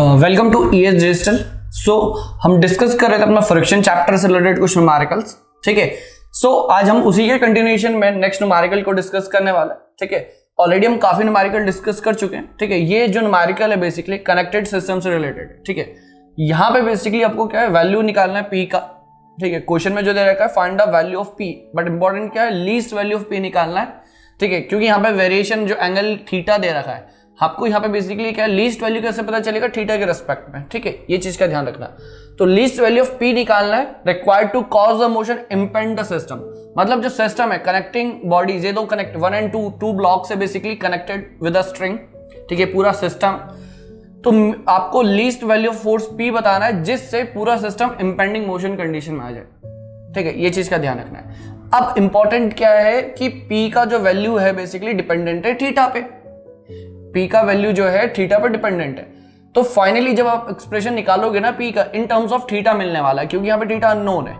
Welcome to ES digital. So हम discuss कर रहे थे अपना फ्रिक्शन चैप्टर से रिलेटेड कुछ न्यूमेरिकल्स। ठीक है, सो आज हम उसी के कंटिन्यूएशन में नेक्स्ट न्यूमेरिकल को डिस्कस करने वाले हैं। ठीक है, ऑलरेडी हम काफी न्यूमेरिकल डिस्कस कर चुके हैं। ठीक है, ये जो न्यूमेरिकल है बेसिकली कनेक्टेड सिस्टम से रिलेटेड है। ठीक है, यहाँ पे बेसिकली आपको क्या है, वैल्यू निकालना है पी का। ठीक है, क्वेश्चन में जो दे रखा है find the value of P, but important क्या है, लीस्ट वैल्यू ऑफ पी निकालना है। ठीक है, क्योंकि यहाँ पे वेरिएशन जो एंगल थीटा दे रखा है, आपको यहाँ पे बेसिकली क्या है, लीस्ट वैल्यू कैसे पता चलेगा, थीटा के रेस्पेक्ट में। ठीक है, ये चीज का ध्यान रखना। तो लीस्ट वैल्यू ऑफ पी निकालना है, required to cause the motion impend the system. मतलब जो सिस्टम है, कनेक्टिंग बॉडीज, ये दो कनेक्ट 1 and 2 ब्लॉक से basically connected with a string. ठीक है, पूरा सिस्टम। तो आपको least value of force P बताना है जिससे पूरा सिस्टम इम्पेंडिंग मोशन कंडीशन में आ जाए। ठीक है, ये चीज का ध्यान रखना है। अब इंपॉर्टेंट क्या है कि पी का जो वैल्यू है बेसिकली डिपेंडेंट है थीटा पे। पी का वैल्यू जो है थीटा पर डिपेंडेंट है। तो फाइनली जब आप एक्सप्रेशन निकालोगे ना पी का, इन टर्म्स ऑफ थीटा मिलने वाला है, क्योंकि यहाँ पे थीटा अननोन है।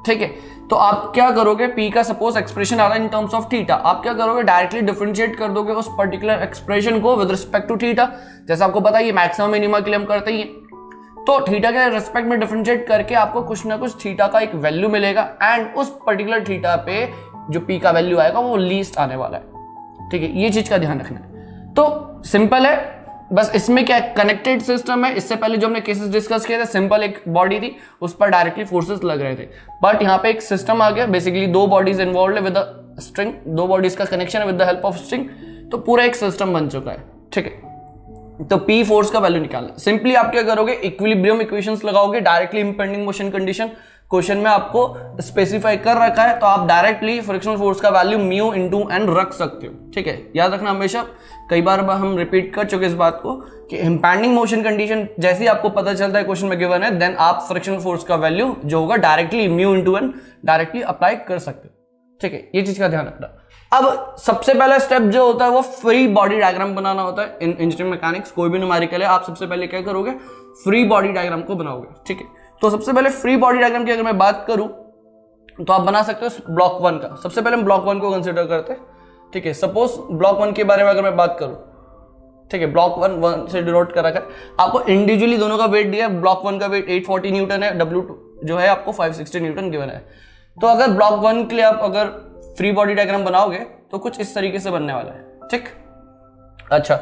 ठीक है, तो आप क्या करोगे, पी का सपोज एक्सप्रेशन आ रहा है इन टर्म्स ऑफ थीटा, आप क्या करोगे, डायरेक्टली डिफरेंशिएट कर दोगे उस पर्टिकुलर एक्सप्रेशन को विद रिस्पेक्ट टू थीटा। जैसा आपको पता है मैक्सिमम मिनिमा के लिए हम करते ही हैं, तो थीटा के रेस्पेक्ट में डिफरेंशिएट करके आपको कुछ ना कुछ थीटा का एक वैल्यू मिलेगा, एंड उस पर्टिकुलर थीटा पे जो पी का वैल्यू आएगा वो लीस्ट आने वाला है। ठीक है, ये चीज का ध्यान रखना है। तो सिंपल है, बस इसमें क्या कनेक्टेड सिस्टम है। इससे पहले जो हमने केसेस डिस्कस किए थे, सिंपल एक बॉडी थी, उस पर डायरेक्टली फोर्सेस लग रहे थे, बट यहाँ पे एक सिस्टम आ गया, बेसिकली दो बॉडीज इन्वॉल्व है विद द स्ट्रिंग, दो बॉडीज का कनेक्शन है with the help of string, तो पूरा एक सिस्टम बन चुका है। ठीक है, तो पी फोर्स का वैल्यू निकालना, सिंपली आप क्या करोगे, इक्विलिब्रियम इक्वेशंस लगाओगे, directly impending motion condition question में आपको स्पेसिफाई कर रखा है, तो आप डायरेक्टली फ्रिक्शनल फोर्स का वैल्यू म्यू इनटू एन रख सकते हो। ठीक है, याद रखना हमेशा, कई बार हम रिपीट कर चुके इस बात को कि इंपेंडिंग मोशन कंडीशन जैसे ही आपको पता चलता है क्वेश्चन में गिवन है, देन आप फ्रिक्शनल फोर्स का वैल्यू जो होगा directly mu into n directly apply कर सकते हो। ठीक है, ये चीज का ध्यान रखना। अब सबसे पहला स्टेप जो होता है वो फ्री बॉडी डायग्राम बनाना होता है। इन इंजीनियरिंग मैकेनिक्स कोई भी न्यूमेरिकल है, आप सबसे पहले क्या करोगे, फ्री बॉडी डायग्राम को बनाओगे। ठीक है, तो सबसे पहले फ्री बॉडी डायग्राम की अगर मैं बात करूं तो आप बना सकते हो ब्लॉक 1 का। सबसे पहले हम ब्लॉक 1 को कंसीडर करते हैं। ठीक है, सपोज ब्लॉक 1 के बारे में अगर मैं बात करूं, ठीक है, ब्लॉक 1 से डिनोट कर रखा है, आपको इंडिविजुअली दोनों का वेट दिया है। ब्लॉक 1 का वेट 840 न्यूटन है, W2 जो है आपको 560 न्यूटन गिवन है। तो अगर ब्लॉक 1 के लिए आप अगर फ्री बॉडी डायग्राम बनाओगे तो कुछ इस तरीके से बनने वाला है। ठीक, अच्छा,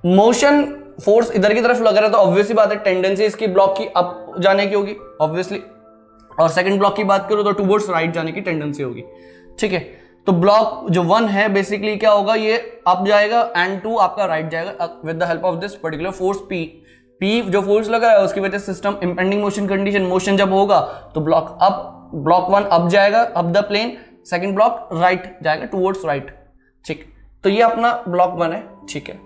मोशन फोर्स इधर की तरफ लग रहा है, तो ऑब्वियसली बात है टेंडेंसी इसकी ब्लॉक की अप जाने की होगी ऑब्वियसली, और सेकंड ब्लॉक की बात करूं तो टुवर्ड्स राइट जाने की टेंडेंसी होगी। ठीक है, तो ब्लॉक जो 1 है बेसिकली क्या होगा, ये अप जाएगा एंड 2 आपका राइट जाएगा with the help of this particular force P. P जो फोर्स लगा है उसकी वजह से system impending motion condition, motion जब होगा तो ब्लॉक अप, ब्लॉक 1 अप जाएगा up the plane, second block right जाएगा टुवर्ड्स राइट। ठीक, तो ये अपना ब्लॉक 1 है। ठीक है,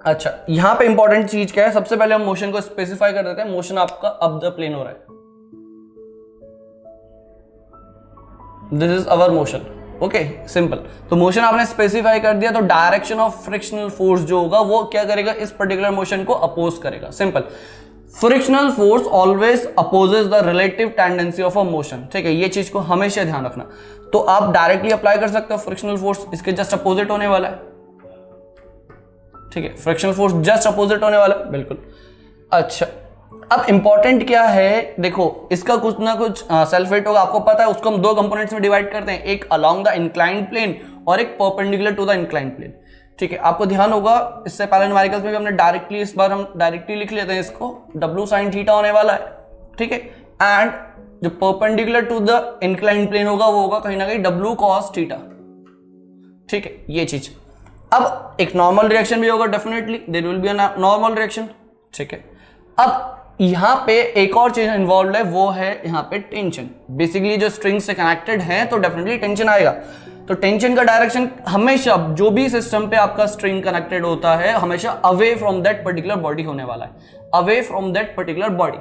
अच्छा, यहां पे इंपॉर्टेंट चीज क्या है, सबसे पहले हम मोशन को स्पेसिफाई कर देते हैं। मोशन आपका अप द प्लेन हो रहा है, this is our motion. Okay, simple. तो मोशन आपने स्पेसिफाई कर दिया, तो डायरेक्शन ऑफ फ्रिक्शनल फोर्स जो होगा वो क्या करेगा, इस पर्टिकुलर मोशन को अपोज करेगा। Simple, frictional force always opposes the relative tendency of a motion. ठीक है, ये चीज को हमेशा ध्यान रखना। तो आप डायरेक्टली अप्लाई कर सकते हो, फ्रिक्शनल फोर्स इसके जस्ट अपोजिट होने वाला है। ठीक है, फ्रिक्शनल फोर्स जस्ट अपोजिट होने वाला है, बिल्कुल। अच्छा, अब इंपॉर्टेंट क्या है, देखो इसका कुछ ना कुछ सेल्फ वेट होगा, आपको पता है, उसको हम दो कंपोनेंट्स में डिवाइड करते हैं, एक अलोंग द इंक्लाइंड प्लेन और एक perpendicular to the inclined plane. ठीक है, आपको ध्यान होगा इससे पहले न्यूमेरिकल्स में भी हमने डायरेक्टली, इस बार हम डायरेक्टली लिख लेते हैं इसको, W sin थीटा होने वाला है। ठीक है, एंड जो perpendicular to the inclined plane होगा वो होगा कहीं ना कहीं W cos थीटा। ठीक है, ये चीज। अब एक नॉर्मल रिएक्शन भी होगा, definitely there will be a normal reaction. ठीक है, अब यहां पे एक और चीज इन्वॉल्व है, वो है यहाँ पे टेंशन। बेसिकली जो स्ट्रिंग से कनेक्टेड है तो डेफिनेटली टेंशन आएगा। तो टेंशन का डायरेक्शन हमेशा, जो भी सिस्टम पे आपका स्ट्रिंग कनेक्टेड होता है, हमेशा away from that particular body होने वाला है, away from that particular body.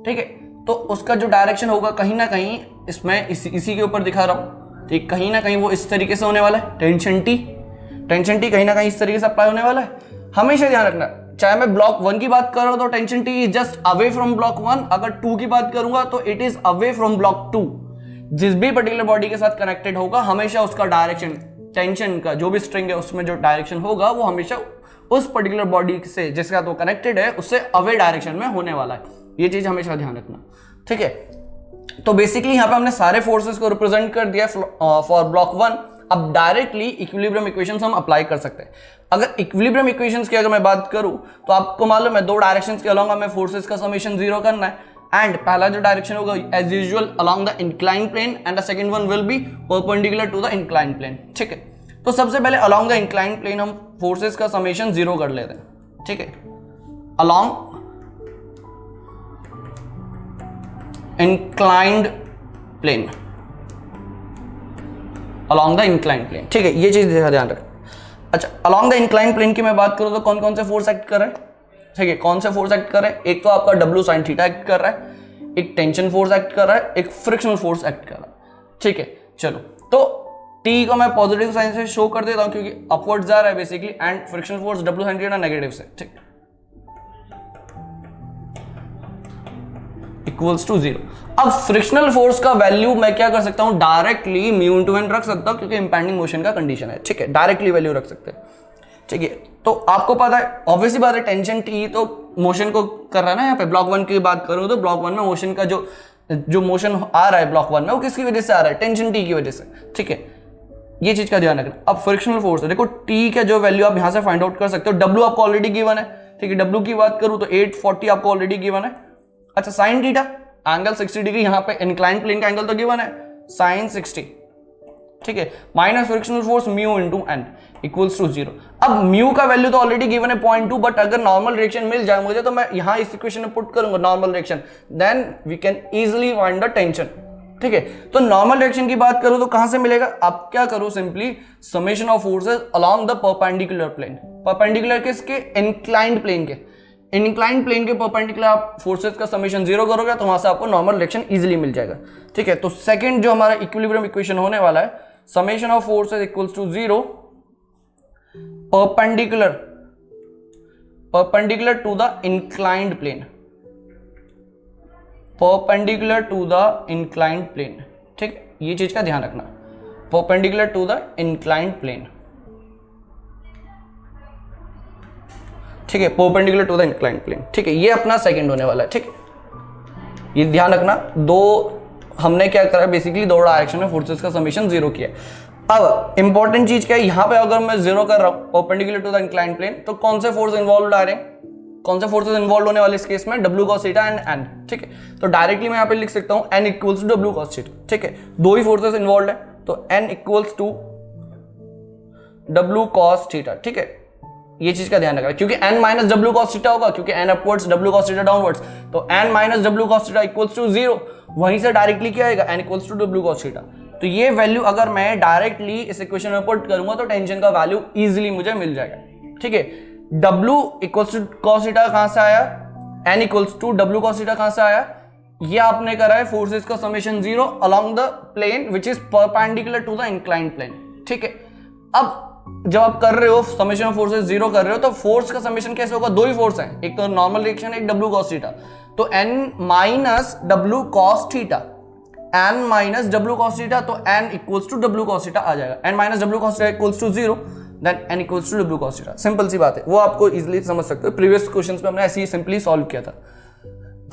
ठीक है, तो उसका जो डायरेक्शन होगा कहीं ना कहीं, इसमें इसी के ऊपर दिखा रहा हूं, ठीक, कहीं ना कहीं वो इस तरीके से होने वाला है। टेंशन टी कहीं ना कहीं इस तरीके से अप्लाई होने वाला है। हमेशा ध्यान रखना, चाहे मैं ब्लॉक 1 की बात कर रहा हूं तो tension T is just away from block 1, अगर 2 की बात करूंगा तो it is away from block 2। जिस भी पर्टिकुलर बॉडी के साथ कनेक्टेड होगा हमेशा उसका डायरेक्शन, टेंशन का जो भी स्ट्रिंग है उसमें जो डायरेक्शन होगा वो हमेशा उस पर्टिकुलर बॉडी से जिसके साथ वो कनेक्टेड है उससे अवे डायरेक्शन में होने वाला है। ये चीज हमेशा ध्यान रखना, ठीक है। तो बेसिकली यहाँ पे हमने सारे फोर्सेस को रिप्रेजेंट कर दिया फॉर ब्लॉक 1। अब डायरेक्टली इक्विलिब्रियम इक्वेशंस हम अप्लाई कर सकते हैं। अगर इक्विलिब्रियम इक्वेशंस की अगर मैं बात करूं तो आपको मालूम है दो डायरेक्शंस के अलोंग हमें फोर्सेस का समेशन 0 करना है। एंड पहला जो डायरेक्शन होगा as usual along the incline plane and the second one will be perpendicular to the incline plane, ठीक है। तो सबसे पहले अलोंग द इंक्लाइन प्लेन हम फोर्सेस का समेशन 0 कर लेते हैं, ठीक है। Along inclined plane, along the inclined plane, ठीक है, ये चीज ध्यान रखें। अच्छा, अलोंग द इंक्लाइंड प्लेन की मैं बात करूं तो कौन कौन से फोर्स एक्ट कर रहे हैं, ठीक है। कौन से फोर्स एक्ट कर रहे हैं? एक तो आपका W sin थीटा एक्ट कर रहा है, एक टेंशन फोर्स एक्ट कर रहा है, एक फ्रिक्शनल फोर्स एक्ट कर रहा है, ठीक है। चलो, तो T को मैं पॉजिटिव साइन से शो कर देता हूं क्योंकि अपवर्ड जा रहा है basically, and frictional force W sin theta negative से, ठीक, इक्वल्स टू 0। अब फ्रिक्शनल फोर्स का वैल्यू मैं क्या कर सकता हूं, डायरेक्टली म्यू इनटू एन रख सकता हूं क्योंकि इंपैंडिंग मोशन का कंडीशन है, ठीक है। डायरेक्टली वैल्यू रख सकते हैं, ठीक है। तो आपको पता है ऑब्वियसली बात है टेंशन T तो मोशन को कर रहा है ना। यहाँ पे ब्लॉक 1 की बात करूं तो ब्लॉक 1 में मोशन का जो मोशन आ रहा है ब्लॉक 1 में वो किसकी वजह से आ रहा है? टेंशन T की वजह से, ठीक है। ये चीज का ध्यान रखना। अब फ्रिक्शनल फोर्स है, देखो T का जो वैल्यू आप यहां से फाइंड आउट कर सकते हो। W आपको ऑलरेडी गिवन है, ठीक है। W की बात करूं तो 840 आपको ऑलरेडी गिवन है। अच्छा, साइन थीटा एंगल 60 डिग्री, यहां पे इंक्लाइन प्लेन का एंगल तो गिवन है साइन 60, ठीक है, minus frictional force mu into n equals to 0। अब म्यू का वैल्यू तो ऑलरेडी गिवन है 0.2, बट अगर नॉर्मल डायरेक्शन मिल जाए मुझे तो मैं यहां इस इक्वेशन में पुट करूंगा normal direction, then we can easily find the tension, ठीक है। तो नॉर्मल डायरेक्शन की बात करूं तो कहां से मिलेगा? आप क्या करो, simply summation of forces along the perpendicular plane. Perpendicular किसके? इंक्लाइंड प्लेन के। इंक्लाइंड प्लेन के परपेंडिकुलर आप फोर्सेस का समेशन 0 करोगे तो वहां से आपको नॉर्मल डायरेक्शन इजीली मिल जाएगा, ठीक है। तो सेकंड जो हमारा इक्विलिब्रियम इक्वेशन होने वाला है, summation of forces equals to 0 perpendicular to the inclined plane, perpendicular to the inclined plane, ठीक, ये चीज का ध्यान रखना, perpendicular to the inclined plane, ठीक है, perpendicular to the inclined plane, ठीक है। ये अपना सेकंड होने वाला है, ठीक है। ये ध्यान रखना, दो हमने क्या करा, बेसिकली दो डायरेक्शन में फोर्सेस का समेशन 0 किया। अब इंपॉर्टेंट चीज क्या है, यहां पे अगर मैं 0 कर रहा हूं perpendicular to the inclined plane, तो कौन से फोर्स इन्वॉल्व आ रहे हैं? कौन से फोर्सेस इन्वॉल्व होने वाले इस केस में? W cos theta and n, ठीक है। तो डायरेक्टली मैं यहां पे लिख सकता हूं n equals to W cos theta, ठीक है। दो ही फोर्सेस इन्वॉल्व है तो n equals to W cos theta, ठीक है। ये चीज का ध्यान रखना क्योंकि n minus W cos theta होगा, क्योंकि n upwards W cos theta downwards, तो n minus W cos theta equals to 0। वहीं से डायरेक्टली क्या आएगा? n equals to W cos theta. तो ये वैल्यू अगर मैं डायरेक्टली इस इक्वेशन में पुट करूंगा तो टेंशन का वैल्यू इजीली मुझे मिल जाएगा, ठीक है। W equals to cos theta कहां से आया? n equals to W cos theta कहां से आया? ये आपने करा है फोर्सेस का summation 0 along the plane which is perpendicular to the inclined plane, ठीक है। अब जब आप कर रहे हो समेशन ऑफ फोर्सेस 0 कर रहे हो तो फोर्स का समेशन कैसे होगा? दो ही फोर्स हैं, एक तो नॉर्मल डायरेक्शन, एक W cos थीटा। तो n minus W cos theta, n minus W cos theta, तो n equals to W cos theta आ जाएगा। n minus W cos theta equals to 0, then n equals to W cos theta. Simple सी बात है, वो आपको easily समझ सकते हो। प्रीवियस क्वेश्चंस में हमने ऐसे ही सिंपली सॉल्व किया था।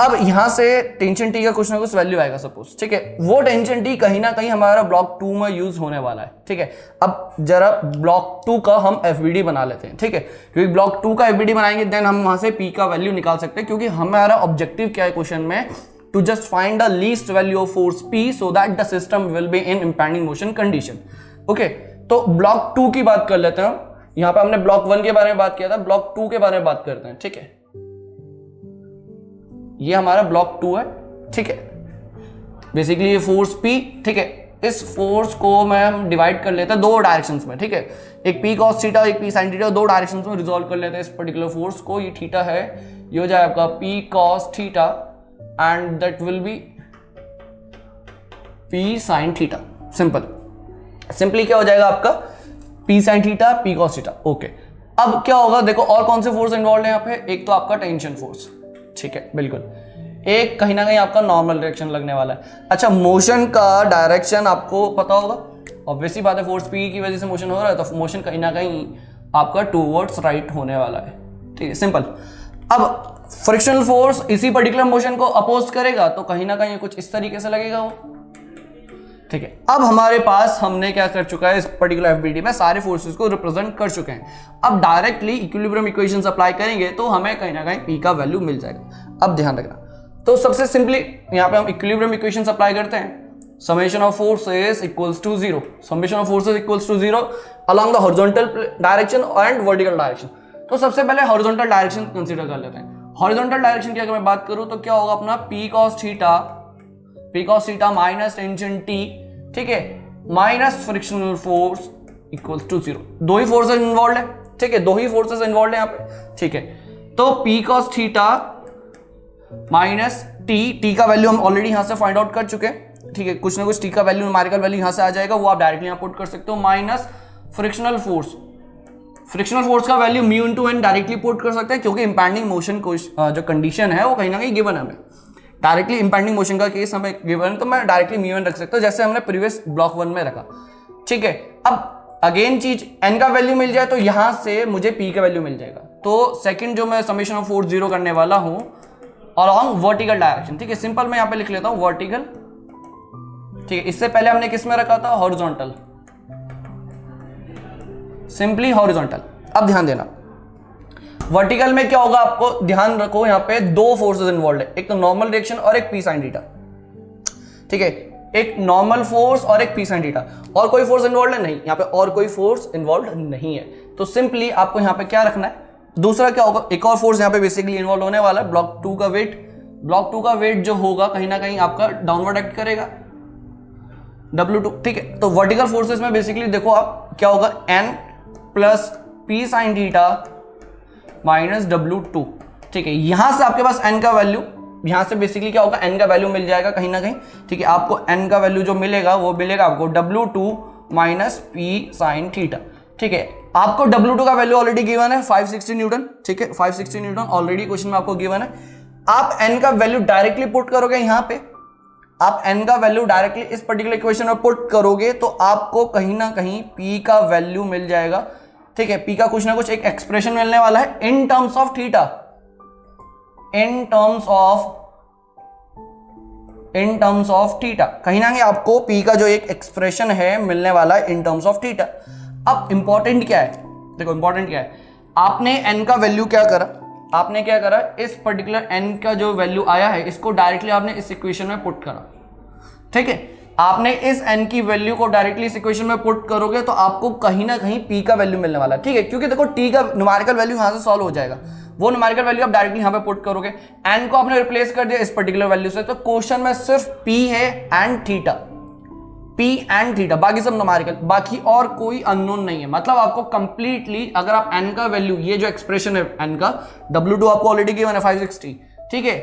अब यहां से टेंशन T का कुछ ना कुछ वैल्यू आएगा सपोज, ठीक है। वो टेंशन T कहीं ना कहीं हमारा ब्लॉक 2 में यूज होने वाला है, ठीक है। अब जरा ब्लॉक 2 का हम FBD बना लेते हैं, ठीक है, क्योंकि ब्लॉक 2 का FBD बनाएंगे देन हम वहां से P का वैल्यू निकाल सकते हैं, क्योंकि हमारा ऑब्जेक्टिव क्या है क्वेश्चन में? To just find the least value of force P so that the system will be in impending motion condition, okay. तो ब्लॉक 2 की बात कर लेते हैं। यहां पे हमने ब्लॉक 1 के बारे में बात किया था, ब्लॉक 2 के बारे में बात करते हैं, ठीक है। ये हमारा ब्लॉक 2 है, ठीक है। बेसिकली ये फोर्स P, ठीक है। इस फोर्स को मैं डिवाइड कर लेता है दो डायरेक्शंस में, ठीक है। एक P cos थीटा, एक P sin थीटा, दो डायरेक्शंस में रिजॉल्व कर लेते हैं इस पर्टिकुलर फोर्स को। ये थीटा है, ये हो जाए आपका P cos theta and that will B P sin theta. Simply क्या हो जाएगा आपका? P sin theta, P cos theta, okay. अब क्या होगा, देखो और कौन से फोर्स इन्वॉल्व है यहाँ पे? एक तो आपका टेंशन फोर्स, ठीक है, बिल्कुल। एक कहीं ना कहीं आपका नॉर्मल डायरेक्शन लगने वाला है। अच्छा, मोशन का डायरेक्शन आपको पता होगा, ऑब्वियसली बात है, फोर्स P की वजह से मोशन हो रहा है तो मोशन कहीं ना कहीं आपका टूवर्ड्स राइट होने वाला है। ठीक है, सिंपल। अब फ्रिक्शनल फोर्स इसी पर्टिकुलर मोशन को अपोज करेगा तो कहीं ना कहीं कुछ इस तरीके से लगेगा वो। ठीक है, अब हमारे पास हमने क्या कर चुका है, इस पर्टिकुलर एफबीडी में सारे फोर्सेस को रिप्रेजेंट कर चुके हैं। अब डायरेक्टली इक्विलिब्रियम इक्वेशंस अप्लाई करेंगे तो हमें कहीं ना कहीं पी का वैल्यू मिल जाएगा। अब ध्यान रखना, तो सबसे सिंपली यहाँ पे हम इक्विलिब्रियम इक्वेशंस अप्लाई करते हैं। summation of forces equals to 0, summation of forces equals to 0 along the horizontal direction and vertical direction। तो सबसे पहले horizontal direction कंसीडर कर लेते हैं। horizontal direction की अगर मैं बात करूं तो क्या होगा अपना p cos theta minus tension t, ठीक है, minus frictional force equals to 0। दो ही फोर्सेस इन्वॉल्व है, ठीक है, दो ही फोर्सेस इन्वॉल्व है यहाँ पे। ठीक है, तो p cos theta minus t का वैल्यू हम ऑलरेडी यहां से फाइंड आउट कर चुके हैं। ठीक है, कुछ ना कुछ टी का वैल्यू, न्यूमेरिकल वैल्यू यहां से आ जाएगा, वो आप डायरेक्टली यहां पुट कर सकते हो। माइनस फ्रिक्शनल फोर्स का value mu into n directly put कर सकते हैं, क्योंकि इंपैंडिंग मोशन को जो कंडीशन है वो कहीं ना कहीं गिवन है हमें। डायरेक्टली इंपैंडिंग मोशन का केस हमें गिवन है तो मैं डायरेक्टली म्यू एन रख सकता हूं, जैसे हमने प्रीवियस ब्लॉक 1 में रखा। ठीक है, अब अगेन चीज एन का वैल्यू मिल जाए तो यहां से मुझे पी का वैल्यू मिल जाएगा। तो सेकंड जो मैं समेशन ऑफ फोर्स 0 करने वाला हूं अलॉन्ग वर्टिकल डायरेक्शन। ठीक है, सिंपल मैं यहां पे लिख लेता हूं वर्टिकल। ठीक है, इससे पहले हमने किस में रखा था, हॉरिजॉन्टल, सिंपली हॉरिजॉन्टल। अब ध्यान देना, वर्टिकल में क्या होगा, आपको ध्यान रखो यहां पे दो फोर्सेस इन्वॉल्व है, एक तो नॉर्मल डायरेक्शन और एक पी साइन थीटा। ठीक है, एक नॉर्मल फोर्स और एक पी साइन थीटा, और कोई फोर्स इन्वॉल्व है नहीं यहाँ पे, और कोई फोर्स इन्वॉल्व नहीं है। तो सिंपली आपको यहाँ पे क्या रखना है, दूसरा क्या होगा, एक और फोर्स यहाँ पे बेसिकली इन्वॉल्व होने वाला है, ब्लॉक 2 का वेट। ब्लॉक 2 का वेट जो होगा कहीं ना कहीं आपका डाउनवर्ड एक्ट करेगा, W2। ठीक है, तो वर्टिकल फोर्सेस में बेसिकली देखो आप क्या होगा, N plus P sine theta minus W2। ठीक है, यहां से आपके पास N का वैल्यू, यहां से बेसिकली क्या होगा, N का वैल्यू मिल जाएगा कहीं ना कहीं। ठीक है, आपको N का वैल्यू जो मिलेगा वो मिलेगा आपको W2 minus P sine theta. ठीक है, आपको W2 का वैल्यू ऑलरेडी गिवन है 560 न्यूटन। ठीक है, 560 न्यूटन ऑलरेडी क्वेश्चन में आपको गिवन है। आप N का वैल्यू डायरेक्टली पुट करोगे यहां पे, आप n का वैल्यू डायरेक्टली इस पर्टिकुलर इक्वेशन में पुट करोगे तो आपको कहीं ना कहीं p का वैल्यू मिल जाएगा। ठीक है, p का कुछ ना कुछ एक एक्सप्रेशन मिलने वाला है in terms of theta, in terms of theta, कहीं ना कहीं आपको p का जो एक एक्सप्रेशन है मिलने वाला है इन टर्म्स ऑफ थीटा। अब इंपॉर्टेंट क्या है, देखो इंपॉर्टेंट क्या है, आपने n का वैल्यू क्या करा, आपने क्या करा, इस पर्टिकुलर n का जो वैल्यू आया है इसको डायरेक्टली आपने इस इक्वेशन में पुट करा। ठीक है, आपने इस n की वैल्यू को डायरेक्टली इस इक्वेशन में पुट करोगे तो आपको कहीं ना कहीं p का वैल्यू मिलने वाला है। ठीक है, क्योंकि देखो t का न्यूमेरिकल वैल्यू यहां से सॉल्व हो जाएगा, वो न्यूमेरिकल वैल्यू आप डायरेक्टली यहां पे पुट करोगे। n को आपने रिप्लेस कर दिया इस पर्टिकुलर वैल्यू से, तो क्वेश्चन में सिर्फ p है and theta, p and theta, बाकी सब न्यूमेरिकल, बाकी और कोई अननोन नहीं है। मतलब आपको कंप्लीटली अगर आप n का वैल्यू, ये जो एक्सप्रेशन है n का, W2 आपको ऑलरेडी गिवन है 560। ठीक है,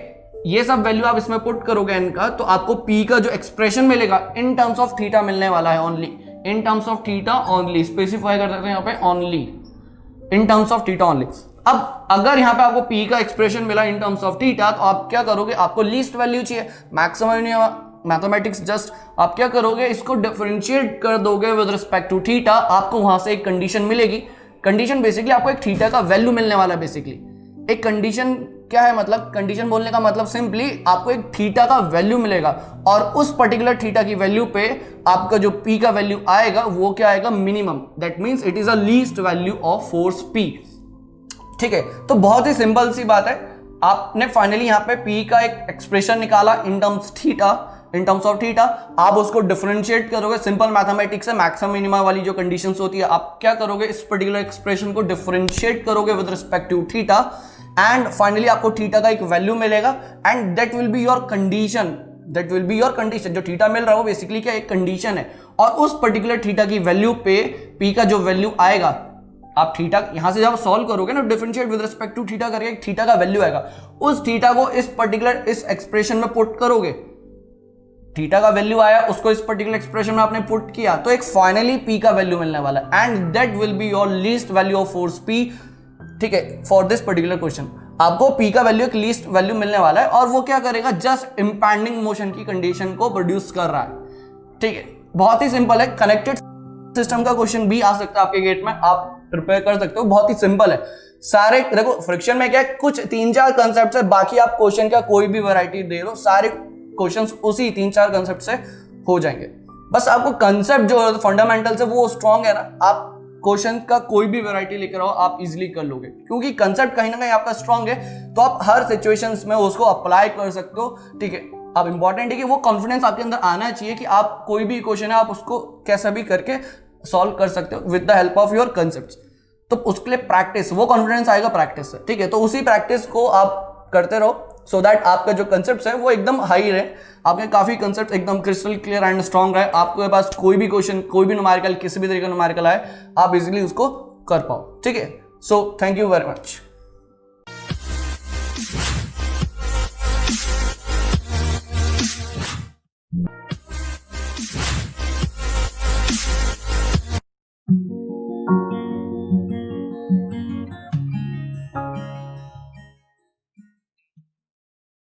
ये सब वैल्यू आप इसमें पुट करोगे n का, तो आपको p का जो एक्सप्रेशन मिलेगा इन टर्म्स ऑफ थीटा मिलने वाला है, only in terms of theta only, specify कर देते हैं यहाँ पे only in terms of theta only. अब अगर यहाँ पे आपको p का एक्सप्रेशन मिला इन टर्म्स ऑफ थीटा तो आप क्या करोगे, आपको लीस्ट वैल्यू चाहिए, मैक्सिमम मैथमेटिक्स जस्ट आप क्या करोगे, इसको डिफरेंशिएट कर दोगे विद रिस्पेक्ट टू थीटा, आपको वहां से एक कंडीशन मिलेगी। कंडीशन बेसिकली आपको एक थीटा का वैल्यू मिलने वाला है। बेसिकली एक कंडीशन क्या है, मतलब कंडीशन बोलने का मतलब सिंपली आपको एक थीटा का वैल्यू मिलेगा, और उस पर्टिकुलर थीटा की वैल्यू पे आपका जो पी का वैल्यू आएगा वो क्या आएगा, minimum, that means it is a least value of force P. ठीक है, तो बहुत ही सिंपल सी बात है, आपने फाइनली यहाँ पे पी का एक एक्सप्रेशन निकाला इन टर्म्स ऑफ थीटा, आप उसको डिफरेंशिएट करोगे सिंपल मैथमेटिक्स से, मैक्सिमम मिनिमम वाली जो कंडीशंस होती है, आप क्या करोगे, इस पर्टिकुलर एक्सप्रेशन को डिफरेंशिएट करोगे with respect to theta, and finally आपको थीटा का एक वैल्यू मिलेगा, and that will be your condition, जो थीटा मिल रहा है वो बेसिकली क्या एक कंडीशन है, और उस पर्टिकुलर थीटा की वैल्यू पे पी का जो वैल्यू आएगा, आप थीटा यहां से जब सॉल्व करोगे ना, differentiate with respect to theta करके एक थीटा का वैल्यू आएगा, उस थीटा को इस पर्टिकुलर इस एक्सप्रेशन में पुट करोगे, थीटा का वैल्यू आया, उसको इस पर्टिकुलर एक्सप्रेशन में आपने पुट किया, तो एक फाइनली पी का वैल्यू मिलने वाला है, and that will be your least value of force P. ठीक है, फॉर दिस पर्टिकुलर क्वेश्चन आपको पी का वैल्यू एक लीस्ट वैल्यू मिलने वाला है, और वो क्या करेगा, जस्ट इंपैंडिंग मोशन की कंडीशन को प्रोड्यूस कर रहा है। ठीक है, बहुत ही सिंपल है, कनेक्टेड सिस्टम का क्वेश्चन भी आ सकता है आपके गेट में, आप प्रिपेयर कर सकते हो, बहुत ही सिंपल है सारे। देखो फ्रिक्शन में क्या है, कुछ 3-4 कंसेप्ट है, बाकी आप क्वेश्चन का कोई भी वैरायटी दे दो, सारे क्वेश्चंस उसी 3-4 कंसेप्ट से हो जाएंगे। बस आपको कंसेप्ट जो फंडामेंटल है वो स्ट्रांग है ना, आप क्वेश्चन का कोई भी वैरायटी लेकर आओ, आप इजीली कर लोगे, क्योंकि कंसेप्ट कहीं ना कहीं आपका स्ट्रांग है, तो आप हर सिचुएशंस में उसको अप्लाई कर सकते हो। ठीक है, अब इंपॉर्टेंट है कि वो कॉन्फिडेंस आपके अंदर आना चाहिए कि आप कोई भी क्वेश्चन है आप उसको कैसा भी करके सॉल्व कर सकते हो with the help of your concepts. तो उसके लिए प्रैक्टिस, वो कॉन्फिडेंस आएगा प्रैक्टिस से। ठीक है, तो उसी प्रैक्टिस को आप करते रहो सो दैट आपका जो कंसेप्ट है वो एकदम हाई रहे, आपके काफी कंसेप्ट एकदम क्रिस्टल क्लियर एंड स्ट्रांग रहे, आपके पास कोई भी क्वेश्चन, कोई भी न्यूमेरिकल, किसी भी तरीके का न्यूमेरिकल आए, आप इजीली उसको कर पाओ। ठीक है, so thank you very much.